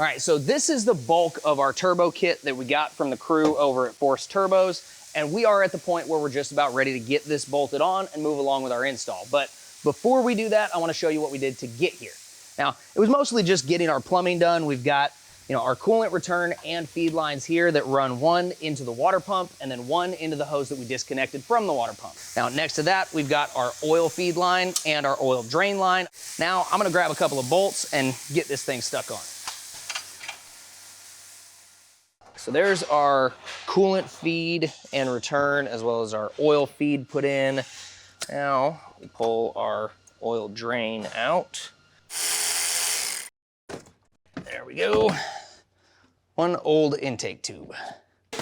All right, so this is the bulk of our turbo kit that we got from the crew over at Force Turbos, and we are at the point where we're just about ready to get this bolted on and move along with our install. But before we do that, I wanna show you what we did to get here. Now, it was mostly just getting our plumbing done. We've got our coolant return and feed lines here that run one into the water pump and then one into the hose that we disconnected from the water pump. Now, next to that, we've got our oil feed line and our oil drain line. Now, I'm gonna grab a couple of bolts and get this thing stuck on. So there's our coolant feed and return, as well as our oil feed put in. Now, we pull our oil drain out. There we go. One old intake tube. All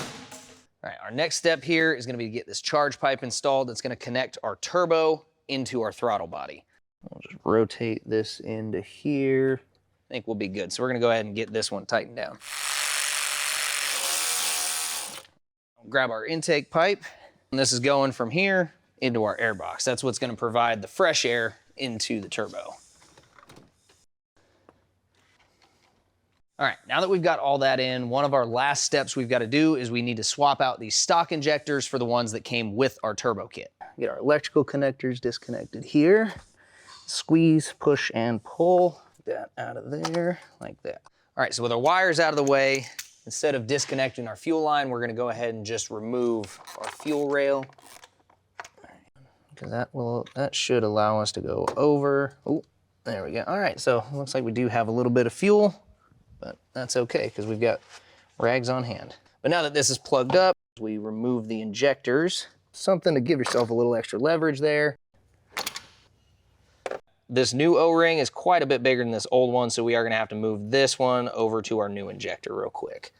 right, our next step here is gonna be to get this charge pipe installed that's gonna connect our turbo into our throttle body. I'll just rotate this into here. I think we'll be good. So we're gonna go ahead and get this one tightened down. Grab our intake pipe, and this is going from here into our air box. That's what's gonna provide the fresh air into the turbo. All right, now that we've got all that in, one of our last steps we've got to do is we need to swap out these stock injectors for the ones that came with our turbo kit. Get our electrical connectors disconnected here. Squeeze, push, and pull that out of there like that. All right, so with our wires out of the way, instead of disconnecting our fuel line, we're gonna go ahead and just remove our fuel rail. Because that should allow us to go over. Oh, there we go. All right, so it looks like we do have a little bit of fuel, but that's okay because we've got rags on hand. But now that this is plugged up, we remove the injectors. Something to give yourself a little extra leverage there. This new O-ring is quite a bit bigger than this old one, so we are gonna have to move this one over to our new injector real quick.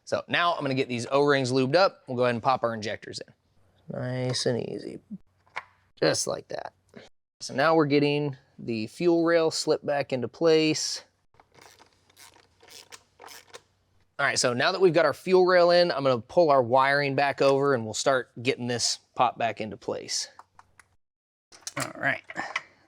So now I'm gonna get these O-rings lubed up. We'll go ahead and pop our injectors in. Nice and easy, just like that. So now we're getting the fuel rail slipped back into place. All right, so now that we've got our fuel rail in, I'm gonna pull our wiring back over and we'll start getting this popped back into place. All right,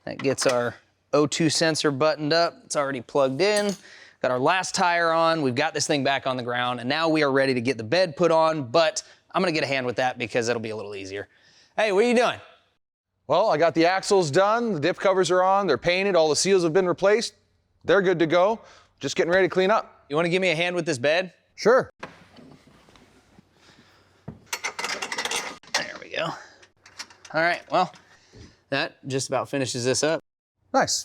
that gets our O2 sensor buttoned up. It's already plugged in. Got our last tire on. We've got this thing back on the ground, and now we are ready to get the bed put on, but I'm gonna get a hand with that because it'll be a little easier. Hey, what are you doing? Well, I got the axles done, the diff covers are on, they're painted, all the seals have been replaced. They're good to go. Just getting ready to clean up. You wanna give me a hand with this bed? Sure. There we go. All right, well, that just about finishes this up. Nice.